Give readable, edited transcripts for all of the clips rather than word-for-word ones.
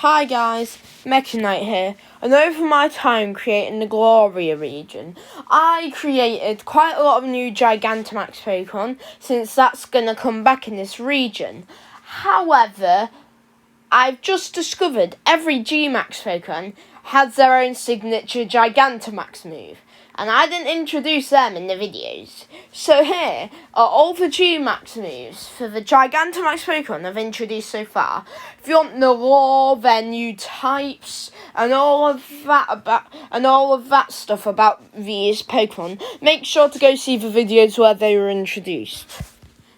Hi guys, Mega Knight here, and over my time creating the Gloria region, I created quite a lot of new Gigantamax Pokemon, since that's going to come back in this region. However, I've just discovered every G-Max Pokemon has their own signature Gigantamax move, and I didn't introduce them in the videos. So here are all the G-Max moves for the Gigantamax Pokemon I've introduced so far. If you want the lore, their new types, and all of that stuff about these Pokemon, make sure to go see the videos where they were introduced.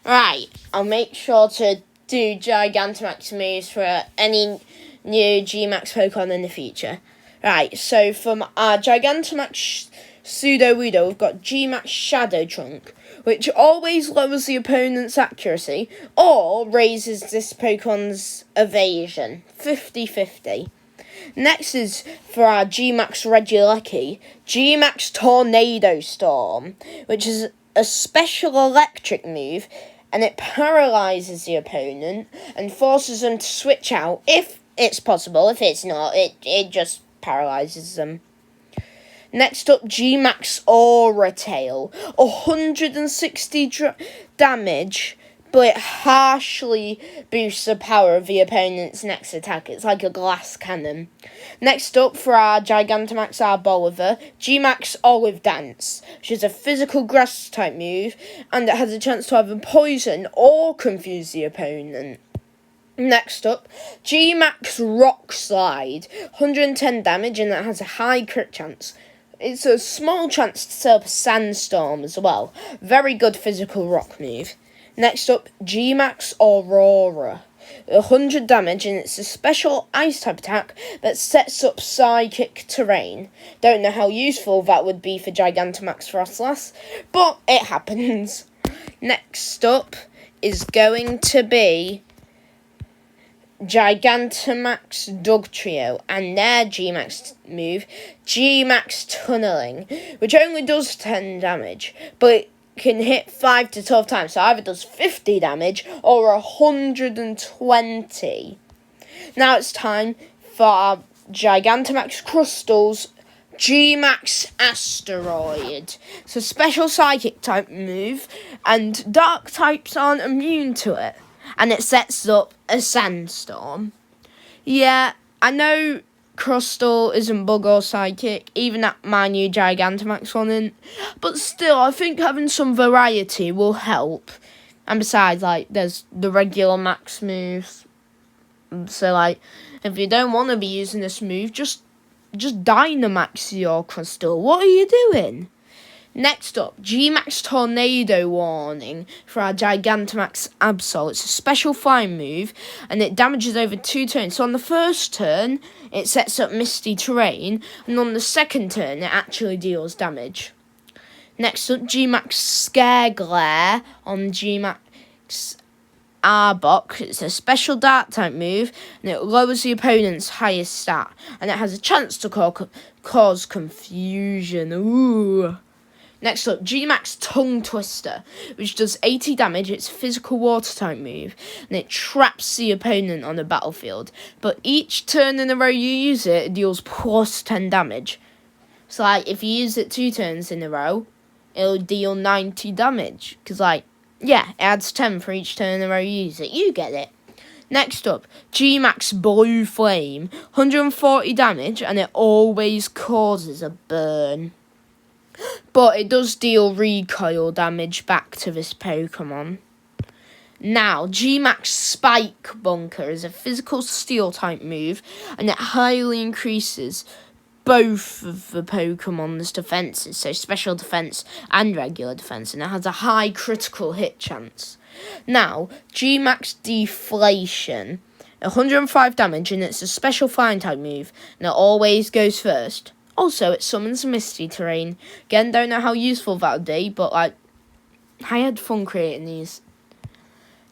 Right, I'll make sure to do Gigantamax moves for any new G-Max Pokemon in the future. Right, so from our Gigantamax Sudowoodo, we've got G-Max Shadow Trunk, which always lowers the opponent's accuracy or raises this Pokemon's evasion, 50-50. Next is for our G-Max Regieleki, G-Max Tornado Storm, which is a special electric move, and it paralyzes the opponent and forces them to switch out if it's possible. If it's not, it just paralyzes them. Next up, G-Max Aura Tail, 160 damage, but it harshly boosts the power of the opponent's next attack. It's like a glass cannon. Next up, for our Gigantamax Arboliver, G-Max Olive Dance, which is a physical grass type move, and it has a chance to either poison or confuse the opponent. Next up, G-Max Rock Slide, 110 damage, and it has a high crit chance. It's a small chance to set up a Sandstorm as well. Very good physical rock move. Next up, G-Max Aurora, 100 damage, and it's a special ice type attack that sets up psychic terrain. Don't know how useful that would be for Gigantamax Frostlass, but it happens. Next up is going to be Gigantamax Dugtrio and their G-Max move, G-Max Tunneling, which only does 10 damage, but it can hit 5 to 12 times, so either does 50 damage or 120. Now it's time for our Gigantamax Crystals, G-Max Asteroid. It's a special psychic type move, and dark types aren't immune to it. And it sets up a Sandstorm. Yeah, I know Crystal isn't bug or psychic, even at my new Gigantamax one isn't. But still, I think having some variety will help. And besides, there's the regular max moves. So, if you don't want to be using this move, just Dynamax your Crystal. What are you doing? Next up, G-Max Tornado Warning for our Gigantamax Absol. It's a special flying move, and it damages over 2 turns. So on the first turn, it sets up Misty Terrain, and on the second turn, it actually deals damage. Next up, G-Max Scare Glare on G-Max Arbok. It's a special dark type move, and it lowers the opponent's highest stat, and it has a chance to cause confusion. Ooh. Next up, G-Max Tongue Twister, which does 80 damage. It's a physical water type move, and it traps the opponent on the battlefield. But each turn in a row you use it, it deals plus 10 damage. So, if you use it 2 turns in a row, it'll deal 90 damage. Because, it adds 10 for each turn in a row you use it. You get it. Next up, G-Max Blue Flame, 140 damage, and it always causes a burn. But it does deal recoil damage back to this Pokemon. Now, G-Max Spike Bunker is a physical steel type move, and it highly increases both of the Pokemon's defenses, so special defense and regular defense, and it has a high critical hit chance. Now, G-Max Deflation, 105 damage, and it's a special flying type move, and it always goes first. Also, it summons Misty Terrain. Again, don't know how useful that would be, but, I had fun creating these.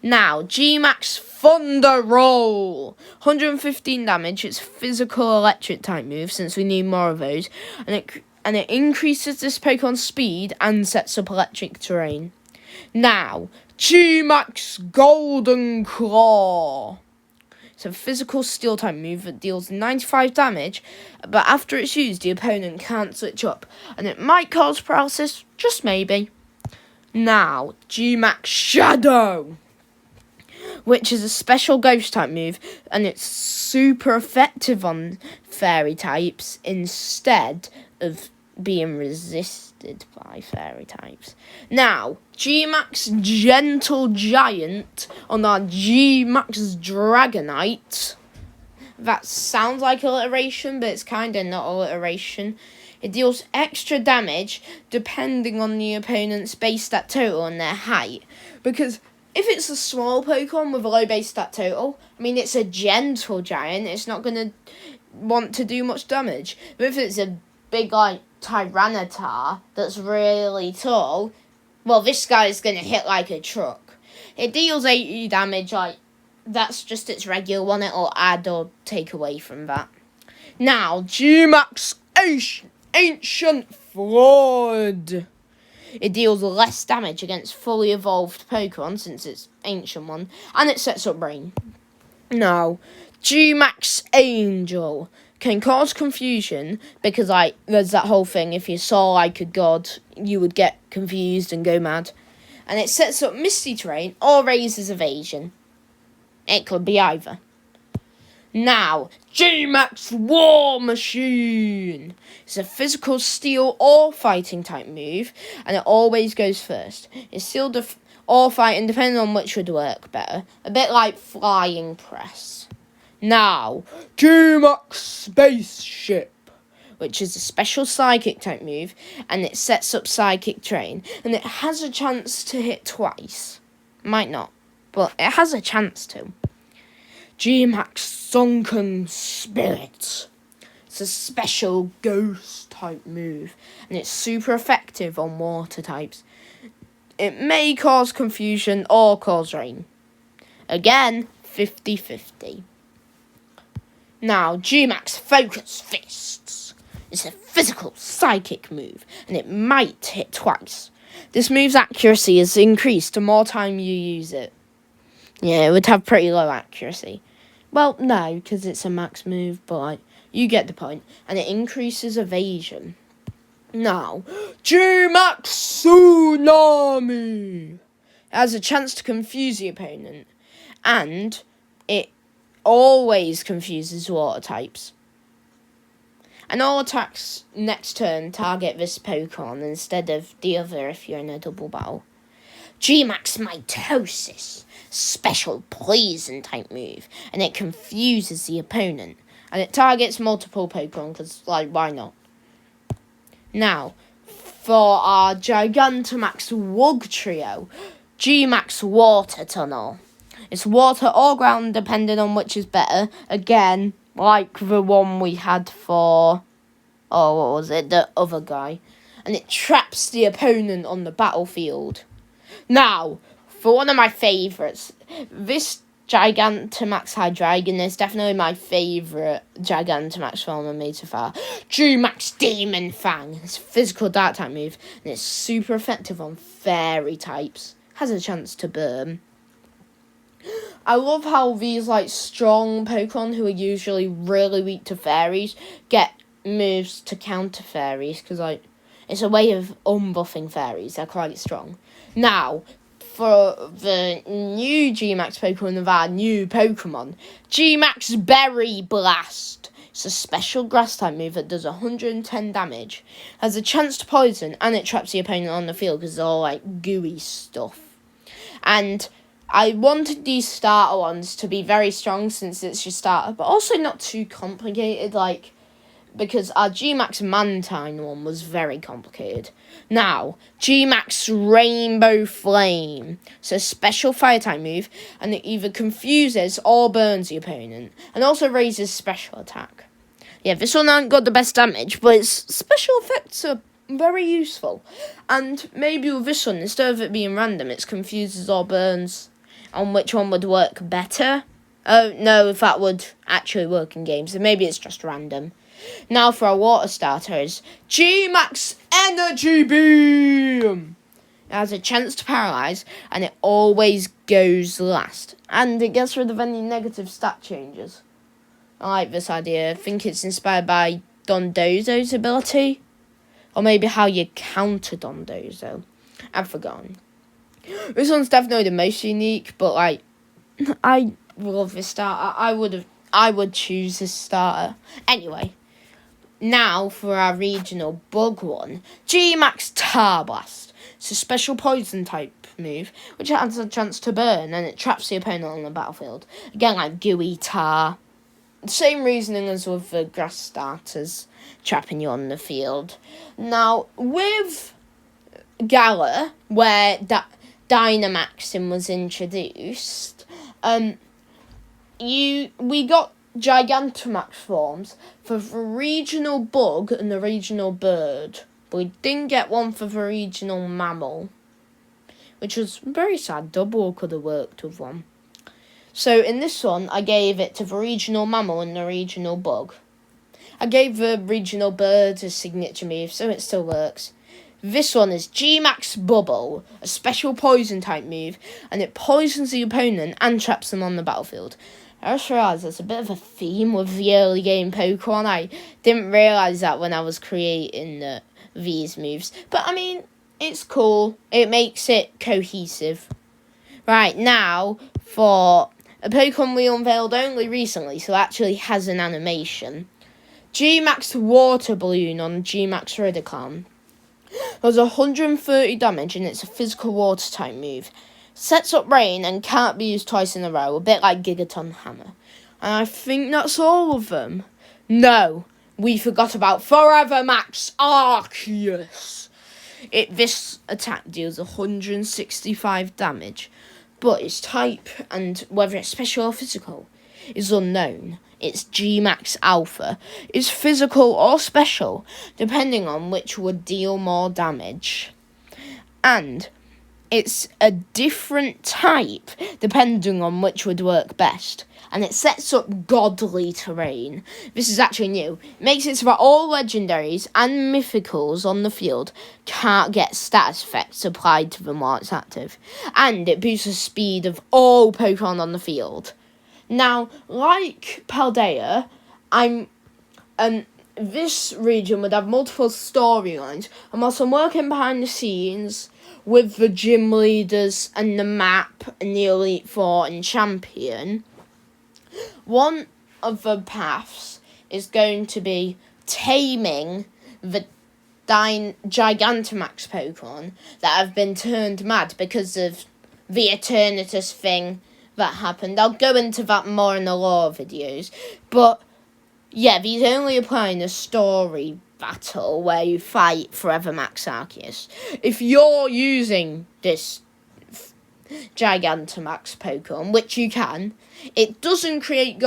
Now, G-Max Thunder Roll. 115 damage. It's a physical electric type move, since we need more of those. And it increases this Pokemon's speed and sets up electric terrain. Now, G-Max Golden Claw. It's a physical steel type move that deals 95 damage, but after it's used, the opponent can't switch up, and it might cause paralysis, just maybe. Now, G-Max Shadow, which is a special ghost type move, and it's super effective on fairy types instead of being resisted by fairy types. Now, G-Max Gentle Giant on our G-Max Dragonite. That sounds like alliteration, but it's kind of not alliteration. It deals extra damage depending on the opponent's base stat total and their height. Because if it's a small Pokemon with a low base stat total, I mean, it's a gentle giant, it's not going to want to do much damage. But if it's a big, like, Tyranitar that's really tall, well, this guy is going to hit like a truck. It deals 80 damage, like, that's just its regular one. It'll add or take away from that. Now, G-Max Ancient Flood. It deals less damage against fully evolved Pokemon since it's ancient one, and it sets up Rain. Now, G-Max Angel can cause confusion because, like, there's that whole thing, if you saw like a god, you would get confused and go mad. And it sets up Misty Terrain or raises evasion. It could be either. Now, G-Max War Machine. It's a physical steel or fighting type move, and it always goes first. It's steel or fighting, depending on which would work better. A bit like Flying Press. Now, G-Max Spaceship, which is a special psychic type move, and it sets up Psychic Terrain, and it has a chance to hit twice. Might not, but it has a chance to. G-Max Sunken Spirit. It's a special ghost type move, and it's super effective on water types. It may cause confusion or cause rain. Again, 50-50. Now, G-Max Focus Fists. It's a physical psychic move, and it might hit twice. This move's accuracy is increased the more time you use it. Yeah, it would have pretty low accuracy. Well, no, because it's a max move, but, like, you get the point. And it increases evasion. Now, G-Max Tsunami. It has a chance to confuse the opponent. And it always confuses water types. And all attacks next turn target this Pokemon instead of the other if you're in a double battle. G-Max Mitosis. Special poison type move, and it confuses the opponent, and it targets multiple Pokemon because, like, why not? Now, for our Gigantamax Wugtrio, G-Max Water Tunnel. It's water or ground depending on which is better. Again, like the one we had for, what was it, the other guy. And it traps the opponent on the battlefield. Now, for one of my favourites, this Gigantamax Hydreigon is definitely my favourite Gigantamax form I made so far. G-Max Demon Fang. It's a physical dark type move, and it's super effective on fairy types. Has a chance to burn. I love how these, like, strong Pokemon who are usually really weak to fairies get moves to counter fairies, because, like, it's a way of unbuffing fairies. They're quite strong. Now, for the new G-Max Pokemon of our new Pokemon, G-Max Berry Blast. It's a special grass type move that does 110 damage, has a chance to poison, and it traps the opponent on the field because it's all, like, gooey stuff. And I wanted these starter ones to be very strong since it's your starter, but also not too complicated, like, because our G-Max Mantine one was very complicated. Now, G-Max Rainbow Flame. It's a special fire type move, and it either confuses or burns the opponent, and also raises special attack. Yeah, this one hasn't got the best damage, but its special effects are very useful. And maybe with this one, instead of it being random, it's confuses or burns on which one would work better. Oh, no, if that would actually work in games, then maybe it's just random. Now for our water starters, G-Max Energy Beam. It has a chance to paralyze, and it always goes last. And it gets rid of any negative stat changes. I like this idea. I think it's inspired by Dondozo's ability. Or maybe how you counter Dondozo. I've forgotten. This one's definitely the most unique, but like, I love this starter. I would choose this starter. Anyway, now for our regional bug one. G-Max Tar Blast. It's a special poison type move, which has a chance to burn, and it traps the opponent on the battlefield. Again, like gooey tar. Same reasoning as with the grass starters, trapping you on the field. Now, with Galar, where Dynamaxing was introduced, we got Gigantamax forms for the regional bug and the regional bird, but we didn't get one for the regional mammal, which was very sad. Double could have worked with one. So in this one, I gave it to the regional mammal and the regional bug. I gave the regional bird a signature move, so it still works. This one is G-Max Bubble, a special poison type move, and it poisons the opponent and traps them on the battlefield. I just realised there's a bit of a theme with the early game Pokemon. I didn't realise that when I was creating these moves. But I mean, it's cool. It makes it cohesive. Right, now for a Pokemon we unveiled only recently, so it actually has an animation. G-Max Water Balloon on G-Max Ridicon. Does 130 damage and it's a physical water type move. Sets up rain and can't be used twice in a row, a bit like Gigaton Hammer. And I think that's all of them. No, we forgot about Forever Max Arceus. This attack deals 165 damage, but its type and whether it's special or physical is unknown. Its G-Max Alpha is physical or special, depending on which would deal more damage. And it's a different type, depending on which would work best. And it sets up godly terrain. This is actually new. It makes it so that all legendaries and mythicals on the field can't get status effects applied to them while it's active. And it boosts the speed of all Pokemon on the field. Now, like Paldea, this region would have multiple storylines, and whilst I'm working behind the scenes with the gym leaders and the map and the Elite Four and Champion, one of the paths is going to be taming the Gigantamax Pokemon that have been turned mad because of the Eternatus thing that happened. I'll go into that more in the lore videos. But yeah, these only apply in a story battle where you fight Forever Max Arceus. If you're using this Gigantamax Pokemon, which you can, it doesn't create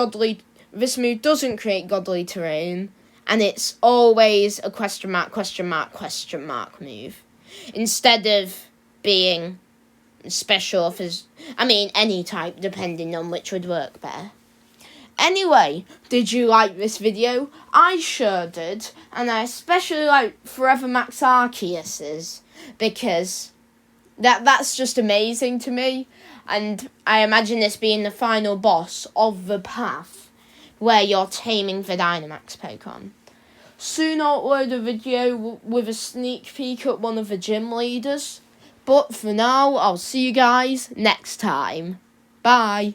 this move doesn't create godly terrain, and it's always a question mark move. Instead of being special any type, depending on which would work better. Anyway, did you like this video? I sure did, and I especially like Forever Max Arceus's, because that's just amazing to me, and I imagine this being the final boss of the path where you're taming the Dynamax Pokemon. Soon I'll upload a video with a sneak peek at one of the gym leaders. But for now, I'll see you guys next time. Bye.